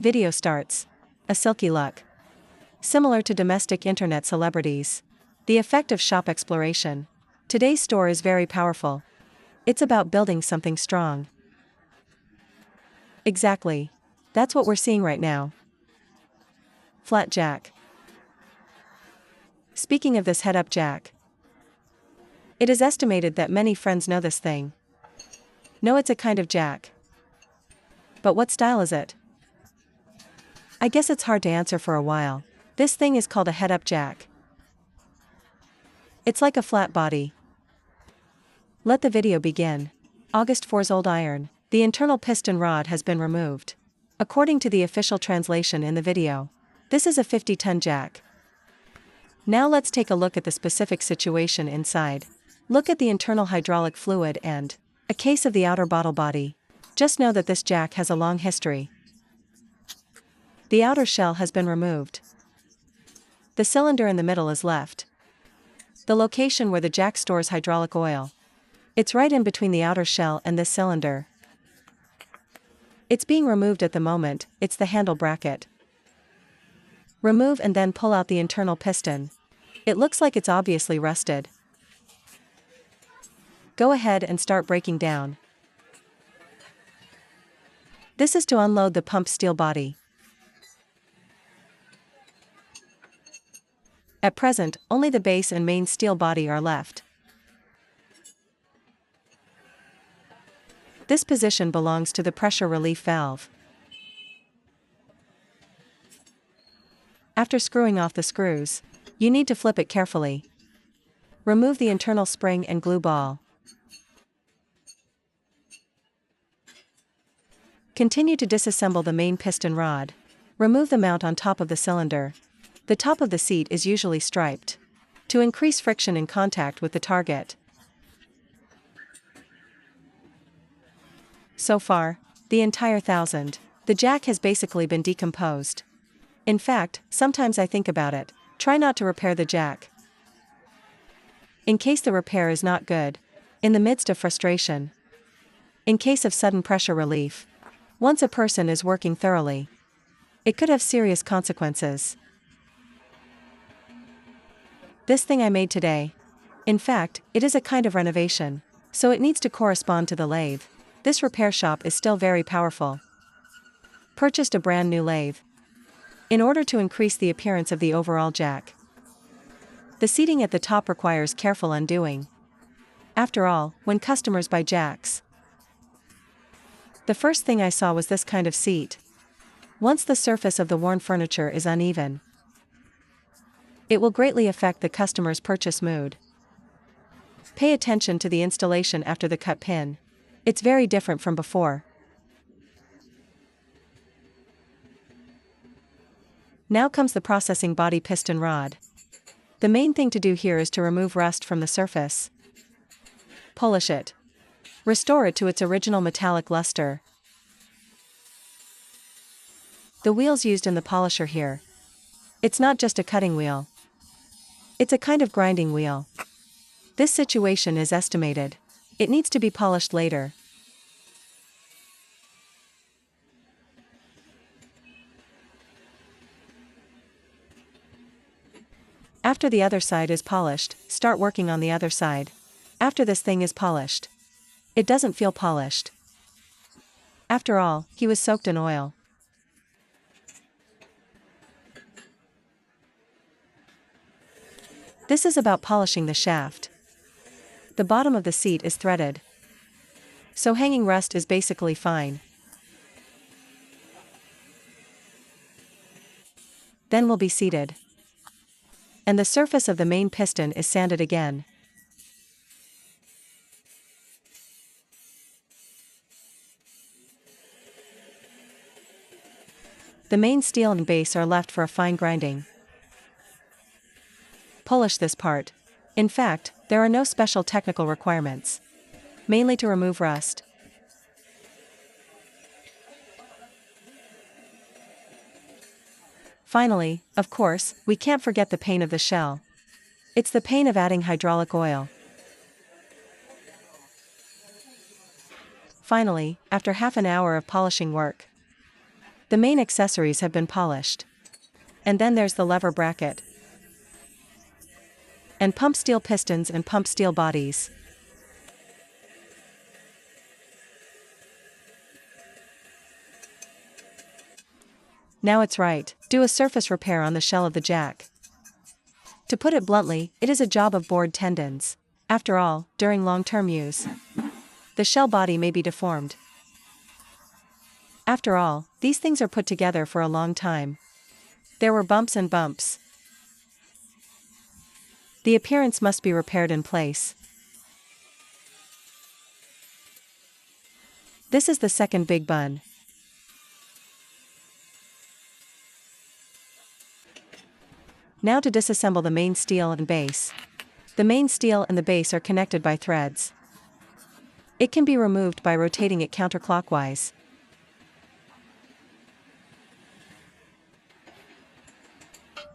Video starts. A silky look. Similar to domestic internet celebrities. The effect of shop exploration. Today's store is very powerful. It's about building something strong. Exactly. That's what we're seeing right now. Flat jack. Speaking of this head-up jack, it is estimated that many friends know this thing. No, it's a kind of jack. But what style is it? I guess it's hard to answer for a while. This thing is called a head-up jack. It's like a flat body. Let the video begin. August 4's old iron. The internal piston rod has been removed. According to the official translation in the video, this is a 50-ton jack. Now let's take a look at the specific situation inside. Look at the internal hydraulic fluid and a case of the outer bottle body. Just know that this jack has a long history. The outer shell has been removed. The cylinder in the middle is left. The location where the jack stores hydraulic oil. It's right in between the outer shell and this cylinder. It's being removed at the moment. It's the handle bracket. Remove and then pull out the internal piston. It looks like it's obviously rusted. Go ahead and start breaking down. This is to unload the pump steel body. At present, only the base and main steel body are left. This position belongs to the pressure relief valve. After screwing off the screws, you need to flip it carefully. Remove the internal spring and glue ball. Continue to disassemble the main piston rod. Remove the mount on top of the cylinder. The top of the seat is usually striped to increase friction in contact with the target. So far, the entire 1000. The jack has basically been decomposed. In fact, sometimes I think about it. Try not to repair the jack. In case the repair is not good. In the midst of frustration. In case of sudden pressure relief. Once a person is working thoroughly, it could have serious consequences. This thing I made today. In fact, it is a kind of renovation, so it needs to correspond to the lathe. This repair shop is still very powerful. Purchased a brand new lathe. In order to increase the appearance of the overall jack. The seating at the top requires careful undoing. After all, when customers buy jacks, the first thing I saw was this kind of seat. Once the surface of the worn furniture is uneven, it will greatly affect the customer's purchase mood. Pay attention to the installation after the cut pin. It's very different from before. Now comes the processing body piston rod. The main thing to do here is to remove rust from the surface. Polish it. Restore it to its original metallic luster. The wheels used in the polisher here. It's not just a cutting wheel. It's a kind of grinding wheel. This situation is estimated. It needs to be polished later. After the other side is polished, start working on the other side. After this thing is polished, it doesn't feel polished. After all, he was soaked in oil. This is about polishing the shaft. The bottom of the seat is threaded, so hanging rust is basically fine. Then we'll be seated. And the surface of the main piston is sanded again. The main steel and base are left for a fine grinding. Polish this part. In fact, there are no special technical requirements. Mainly to remove rust. Finally, of course, we can't forget the pain of the shell. It's the pain of adding hydraulic oil. Finally, after half an hour of polishing work, The main accessories have been polished. And then there's the lever bracket. And pump steel pistons and pump steel bodies. Now it's right, do a surface repair on the shell of the jack. To put it bluntly, it is a job of bored tendons. After all, during long-term use, the shell body may be deformed. After all, these things are put together for a long time. There were bumps and bumps. The appearance must be repaired in place. This is the second big bun. Now to disassemble the main steel and base. The main steel and the base are connected by threads. It can be removed by rotating it counterclockwise.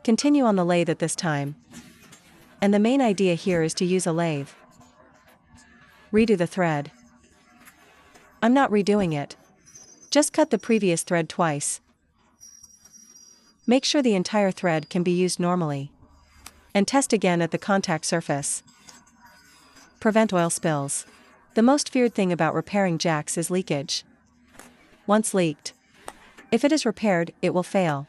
Continue on the lathe at this time. And the main idea here is to use a lathe. Redo the thread. I'm not redoing it. Just cut the previous thread twice. Make sure the entire thread can be used normally. And test again at the contact surface. Prevent oil spills. The most feared thing about repairing jacks is leakage. Once leaked, if it is repaired, it will fail.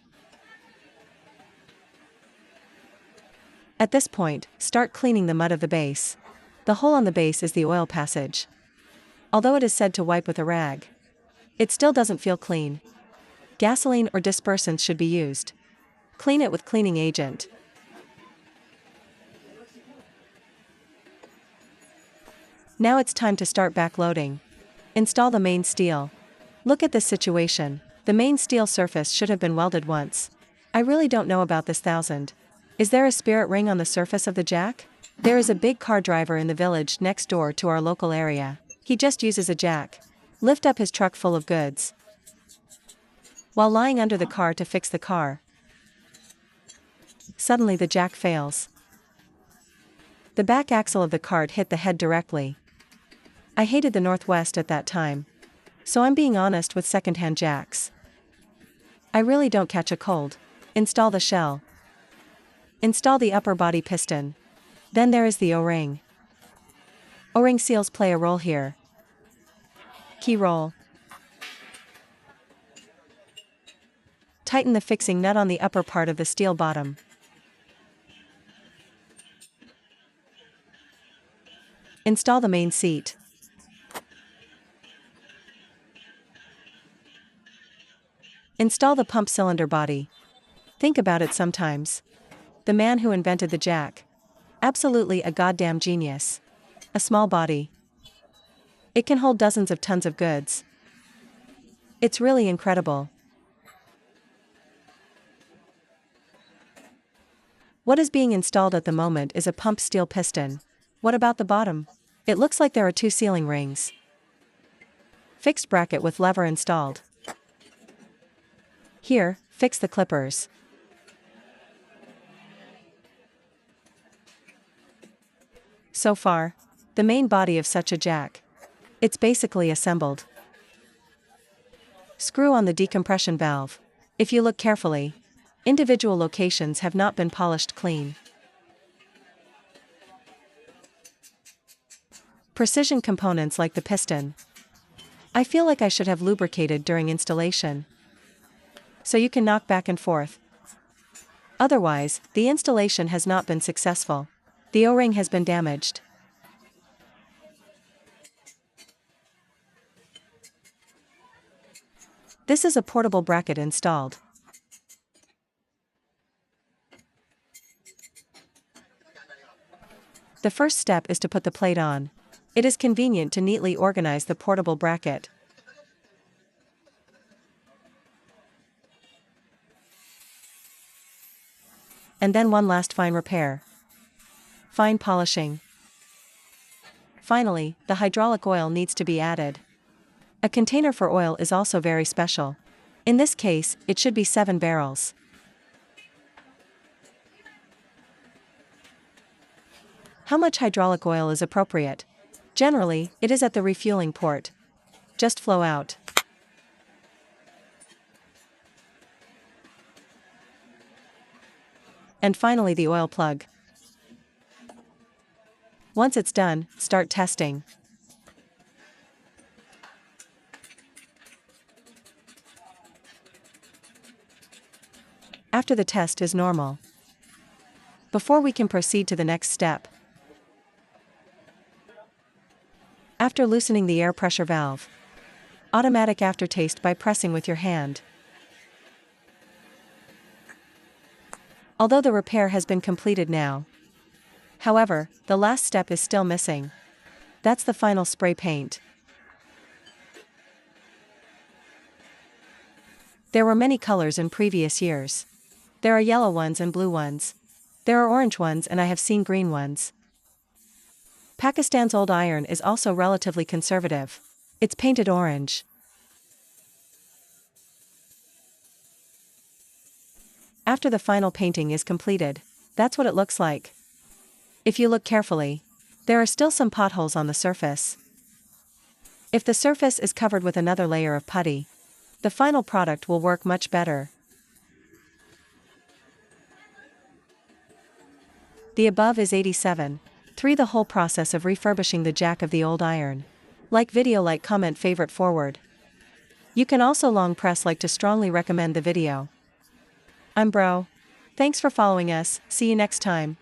At this point, start cleaning the mud of the base. The hole on the base is the oil passage. Although it is said to wipe with a rag, it still doesn't feel clean. Gasoline or dispersants should be used. Clean it with cleaning agent. Now it's time to start backloading. Install the main steel. Look at this situation. The main steel surface should have been welded once. I really don't know about this 1000. Is there a spirit ring on the surface of the jack? There is a big car driver in the village next door to our local area. He just uses a jack. Lift up his truck full of goods. While lying under the car to fix the car, suddenly the jack fails. The back axle of the cart hit the head directly. I hated the Northwest at that time. So I'm being honest with secondhand jacks. I really don't catch a cold. Install the shell. Install the upper body piston. Then there is the O-ring. O-ring seals play a role here. Key role. Tighten the fixing nut on the upper part of the steel bottom. Install the main seat. Install the pump cylinder body. Think about it sometimes. The man who invented the jack. Absolutely a goddamn genius. A small body. It can hold dozens of tons of goods. It's really incredible. What is being installed at the moment is a pump steel piston. What about the bottom? It looks like there are 2 sealing rings. Fixed bracket with lever installed. Here, fix the clippers. So far, the main body of such a jack. It's basically assembled. Screw on the decompression valve. If you look carefully, individual locations have not been polished clean. Precision components like the piston. I feel like I should have lubricated during installation. So you can knock back and forth. Otherwise, the installation has not been successful. The O-ring has been damaged. This is a portable bracket installed. The first step is to put the plate on. It is convenient to neatly organize the portable bracket. And then one last fine repair. Fine polishing. Finally, the hydraulic oil needs to be added. A container for oil is also very special. In this case, it should be 7 barrels. How much hydraulic oil is appropriate? Generally, it is at the refueling port. Just flow out. and finally the oil plug. Once it's done, start testing. After the test is normal. Before we can proceed to the next step. After loosening the air pressure valve. Automatic aftertaste by pressing with your hand. Although the repair has been completed now. However, the last step is still missing. That's the final spray paint. There were many colors in previous years. There are yellow ones and blue ones. There are orange ones and I have seen green ones. Pakistan's old iron is also relatively conservative. It's painted orange. After the final painting is completed, that's what it looks like. If you look carefully, there are still some potholes on the surface. If the surface is covered with another layer of putty, the final product will work much better. The above is 87.3 the whole process of refurbishing the jack of the old iron. Like video, like, comment, favorite, forward. You can also long press like to strongly recommend the video. I'm Bro. Thanks for following us, see you next time.